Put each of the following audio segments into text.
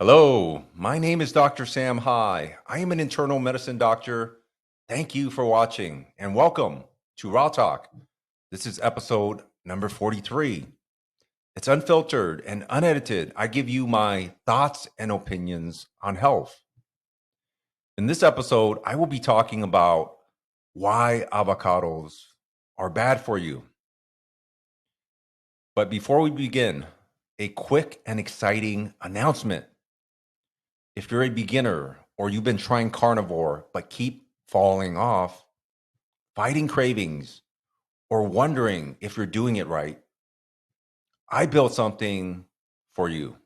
Hello, my name is Dr. Sam Hai. I am an internal medicine doctor. Thank you for watching and welcome to Raw Talk. This is episode number 43. It's unfiltered and unedited. I give you my thoughts and opinions on health. In this episode, I will be talking about why avocados are bad for you. But before we begin, a quick and exciting announcement. If you're a beginner or you've been trying carnivore but keep falling off, fighting cravings, or wondering if you're doing it right, I built something for you.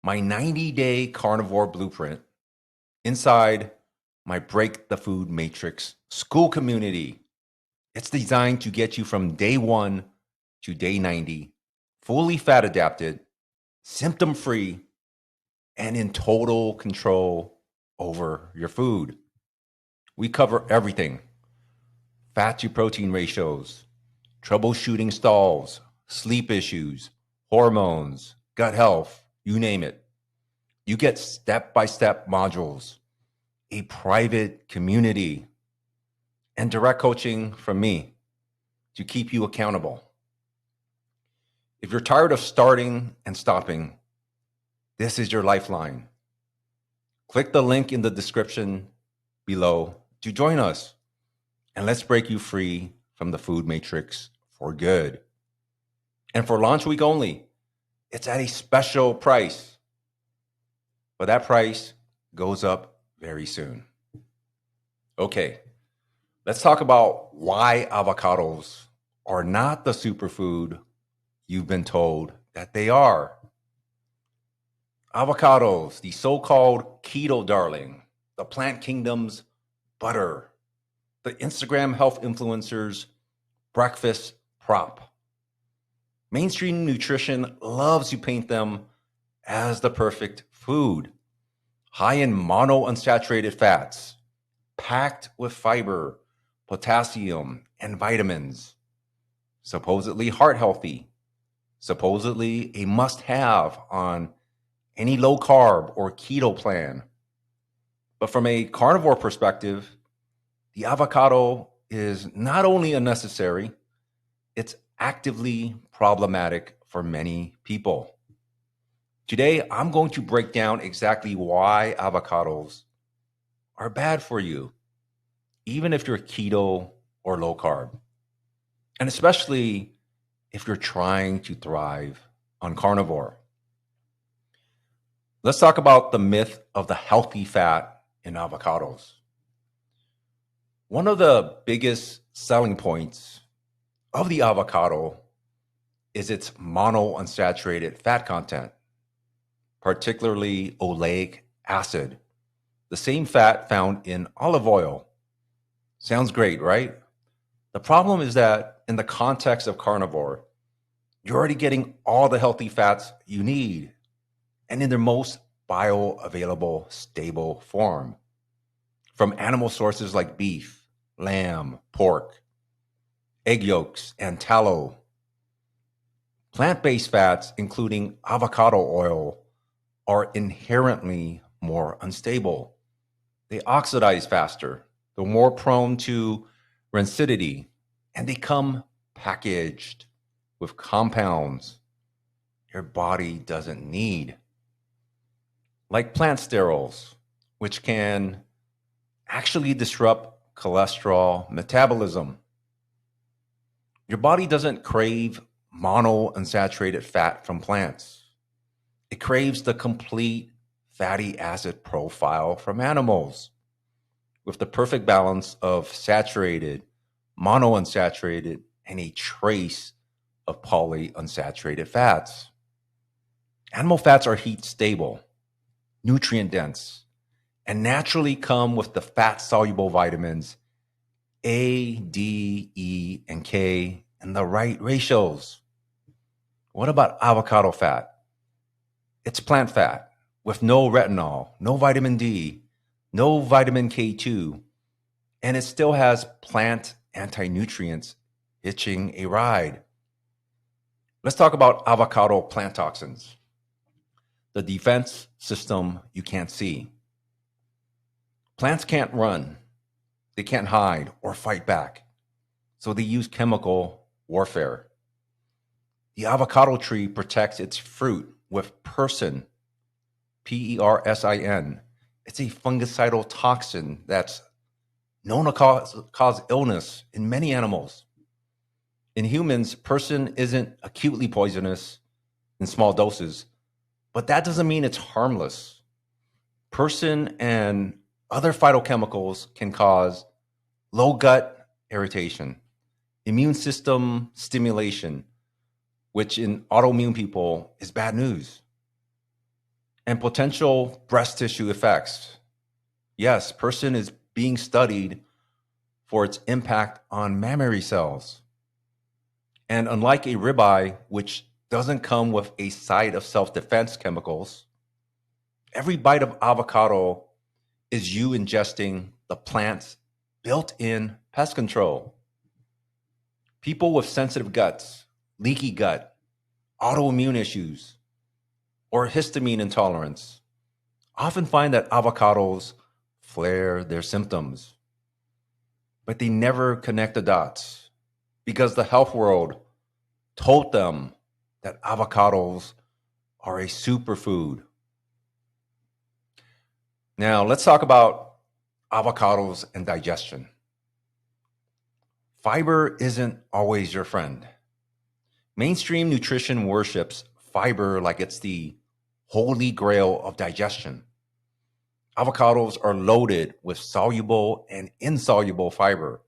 My 90-day carnivore blueprint inside my Break the Food Matrix school community. It's designed to get you from day 1 to day 90, fully fat adapted, symptom-free, and in total control over your food. We cover everything: fat to protein ratios, troubleshooting stalls, sleep issues, hormones, gut health, you name it. You get step-by-step modules, a private community, and direct coaching from me to keep you accountable. If you're tired of starting and stopping, this is your lifeline. Click the link in the description below to join us, and let's break you free from the food matrix for good. And for launch week only, it's at a special price, but that price goes up very soon. Okay, let's talk about why avocados are not the superfood you've been told that they are. Avocados, the so-called keto darling, the plant kingdom's butter, the Instagram health influencers' breakfast prop. Mainstream nutrition loves to paint them as the perfect food, high in monounsaturated fats, packed with fiber, potassium, and vitamins, supposedly heart healthy, supposedly a must-have on any low carb or keto plan. But from a carnivore perspective, the avocado is not only unnecessary, it's actively problematic for many people. Today, I'm going to break down exactly why avocados are bad for you, even if you're keto or low carb, and especially if you're trying to thrive on carnivore. Let's talk about the myth of the healthy fat in avocados. One of the biggest selling points of the avocado is its monounsaturated fat content, particularly oleic acid, the same fat found in olive oil. Sounds great, right? The problem is that in the context of carnivore, you're already getting all the healthy fats you need and in their most bioavailable, stable form from animal sources like beef, lamb, pork, egg yolks, and tallow. Plant-based fats, including avocado oil, are inherently more unstable. They oxidize faster, they're more prone to rancidity, and they come packaged with compounds your body doesn't need, like plant sterols, which can actually disrupt cholesterol metabolism. Your body doesn't crave monounsaturated fat from plants. It craves the complete fatty acid profile from animals with the perfect balance of saturated, monounsaturated, and a trace of polyunsaturated fats. Animal fats are heat stable, nutrient dense, and naturally come with the fat soluble vitamins A, D, E, and K in the right ratios. What about avocado fat? It's plant fat with no retinol, no vitamin D, no vitamin K2, and it still has plant anti-nutrients hitching a ride. Let's talk about avocado plant toxins. the defense system you can't see. Plants can't run, they can't hide or fight back, so they use chemical warfare. The avocado tree protects its fruit with persin, Persin. It's a fungicidal toxin that's known to cause illness in many animals. In humans, persin isn't acutely poisonous in small doses, but that doesn't mean it's harmless. Persin and other phytochemicals can cause low gut irritation, immune system stimulation, which in autoimmune people is bad news, and potential breast tissue effects. Yes, persin is being studied for its impact on mammary cells. And unlike a ribeye, which doesn't come with a side of self defense chemicals, every bite of avocado is you ingesting the plant's built in pest control. People with sensitive guts, leaky gut, autoimmune issues, or histamine intolerance often find that avocados flare their symptoms, but they never connect the dots because the health world told them that avocados are a superfood. Now, let's talk about avocados and digestion. Fiber isn't always your friend. Mainstream nutrition worships fiber like it's the holy grail of digestion. Avocados are loaded with soluble and insoluble fiber,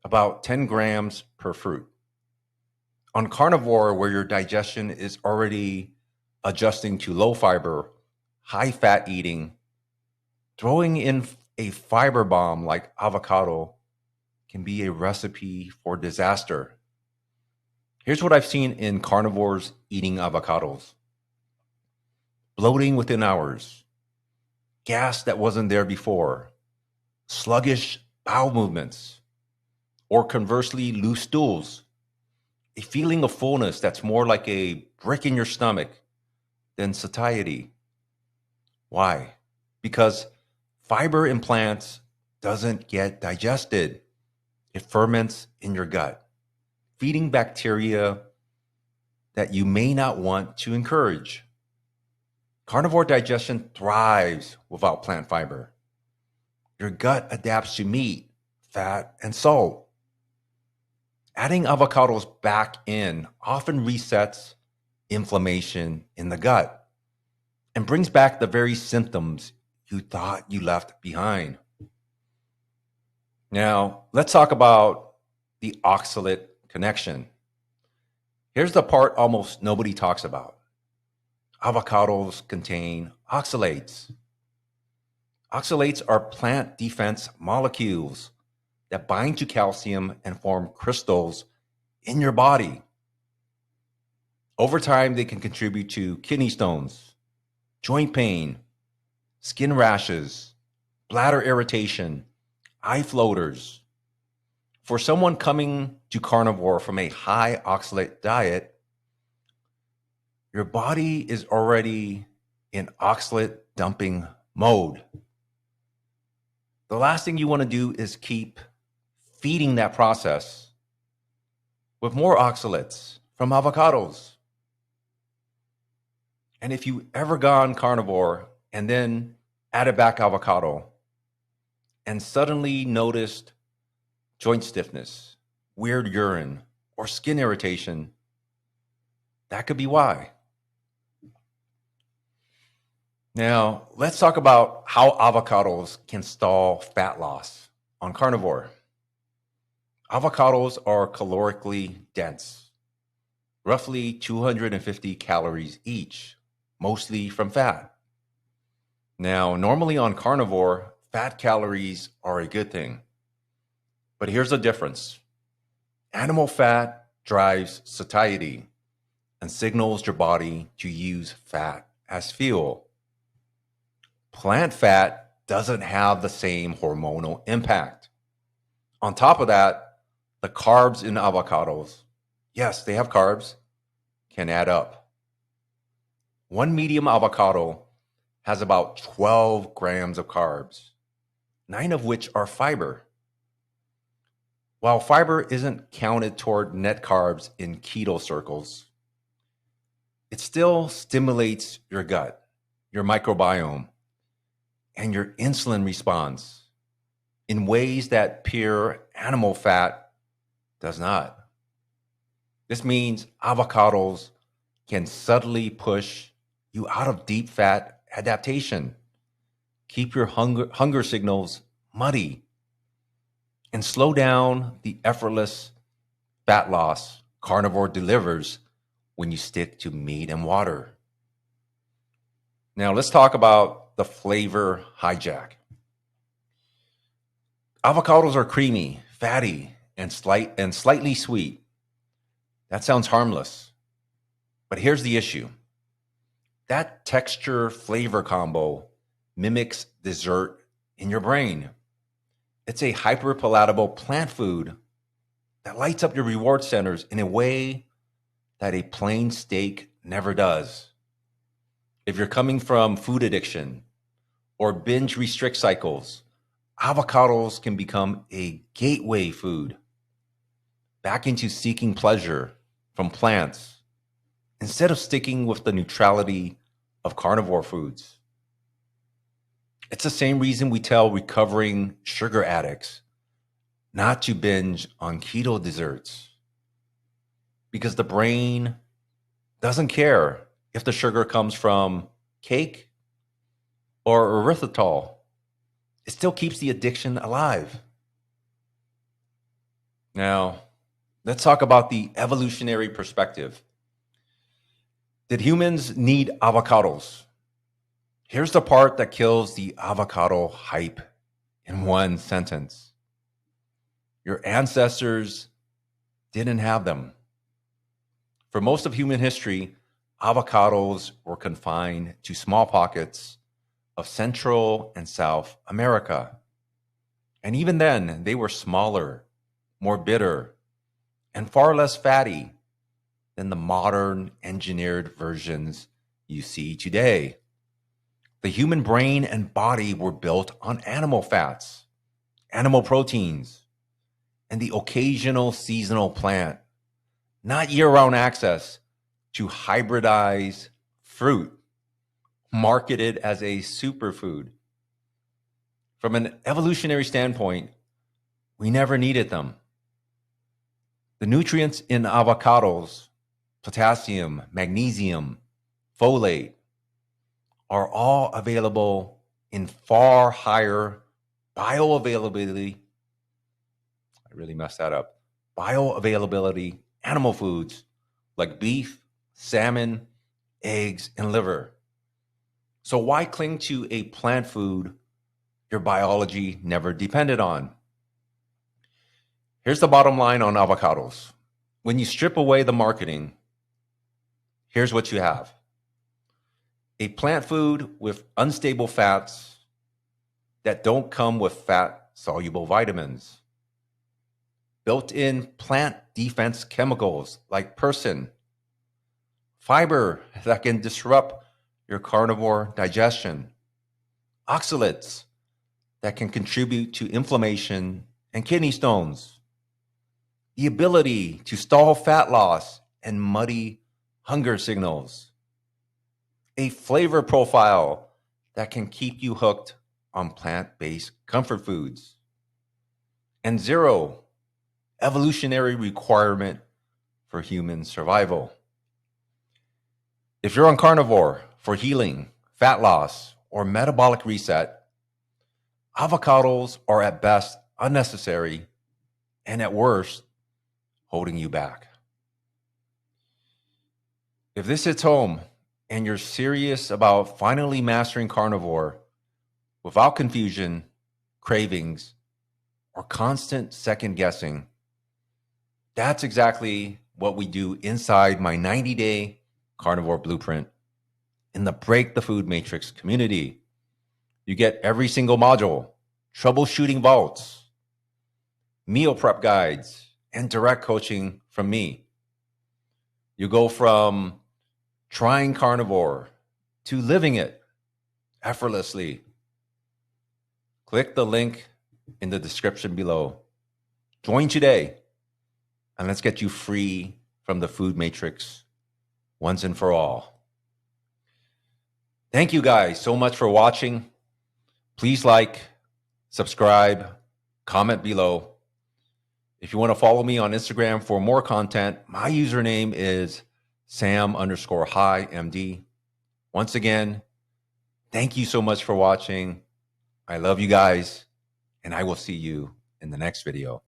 about 10 grams per fruit. On carnivore, where your digestion is already adjusting to low fiber, high fat eating, throwing in a fiber bomb like avocado can be a recipe for disaster. Here's what I've seen in carnivores eating avocados: bloating within hours, gas that wasn't there before, sluggish bowel movements, or conversely, loose stools, a feeling of fullness that's more like a brick in your stomach than satiety. Why? Because fiber in plants doesn't get digested. It ferments in your gut, feeding bacteria that you may not want to encourage. Carnivore digestion thrives without plant fiber. Your gut adapts to meat, fat, and salt. Adding avocados back in often resets inflammation in the gut and brings back the very symptoms you thought you left behind. Now, let's talk about the oxalate connection. Here's the part almost nobody talks about. Avocados contain oxalates. Oxalates are plant defense molecules that bind to calcium and form crystals in your body. Over time, they can contribute to kidney stones, joint pain, skin rashes, bladder irritation, eye floaters. For someone coming to carnivore from a high oxalate diet, your body is already in oxalate dumping mode. The last thing you want to do is keep feeding that process with more oxalates from avocados. And if you ever gone carnivore and then added back avocado and suddenly noticed joint stiffness, weird urine, or skin irritation, that could be why. Now, let's talk about how avocados can stall fat loss on carnivore. Avocados are calorically dense, roughly 250 calories each, mostly from fat. Now, normally on carnivore, fat calories are a good thing. But here's the difference. Animal fat drives satiety and signals your body to use fat as fuel. Plant fat doesn't have the same hormonal impact. On top of that, the carbs in avocados, yes, they have carbs, can add up. One medium avocado has about 12 grams of carbs, 9 of which are fiber. While fiber isn't counted toward net carbs in keto circles, it still stimulates your gut, your microbiome, and your insulin response in ways that pure animal fat does not. This means avocados can subtly push you out of deep fat adaptation, keep your hunger signals muddy, and slow down the effortless fat loss carnivore delivers when you stick to meat and water. Now, let's talk about the flavor hijack. Avocados are creamy, fatty, and slightly sweet. That sounds harmless. But here's the issue. That texture flavor combo mimics dessert in your brain. It's a hyperpalatable plant food that lights up your reward centers in a way that a plain steak never does. If you're coming from food addiction or binge restrict cycles, avocados can become a gateway food back into seeking pleasure from plants instead of sticking with the neutrality of carnivore foods. It's the same reason we tell recovering sugar addicts not to binge on keto desserts, because the brain doesn't care if the sugar comes from cake or erythritol. It still keeps the addiction alive. Now, let's talk about the evolutionary perspective. Did humans need avocados? Here's the part that kills the avocado hype in one sentence. Your ancestors didn't have them. For most of human history, avocados were confined to small pockets of Central and South America. And even then, they were smaller, more bitter, and far less fatty than the modern engineered versions you see today. The human brain and body were built on animal fats, animal proteins, and the occasional seasonal plant, not year-round access to hybridized fruit marketed as a superfood. From an evolutionary standpoint, we never needed them. The nutrients in avocados, potassium, magnesium, folate, are all available in far higher bioavailability. I really messed that up. Bioavailability animal foods like beef, salmon, eggs, and liver. So why cling to a plant food your biology never depended on? Here's the bottom line on avocados. When you strip away the marketing, here's what you have. A plant food with unstable fats that don't come with fat-soluble vitamins. Built-in plant defense chemicals like persin. Fiber that can disrupt your carnivore digestion. Oxalates that can contribute to inflammation and kidney stones. The ability to stall fat loss and muddy hunger signals. A flavor profile that can keep you hooked on plant-based comfort foods. And zero evolutionary requirement for human survival. If you're on carnivore for healing, fat loss, or metabolic reset, avocados are at best unnecessary and at worst holding you back. If this hits home and you're serious about finally mastering carnivore without confusion, cravings, or constant second guessing, that's exactly what we do inside my 90-day carnivore blueprint in the Break the Food Matrix community. You get every single module, troubleshooting vaults, meal prep guides, and direct coaching from me. You go from trying carnivore to living it effortlessly. Click the link in the description below. Join today, and let's get you free from the food matrix once and for all. Thank you guys so much for watching. Please like, subscribe, comment below. If you want to follow me on Instagram for more content, my username is Sam_HiMD. Once again, thank you so much for watching. I love you guys, and I will see you in the next video.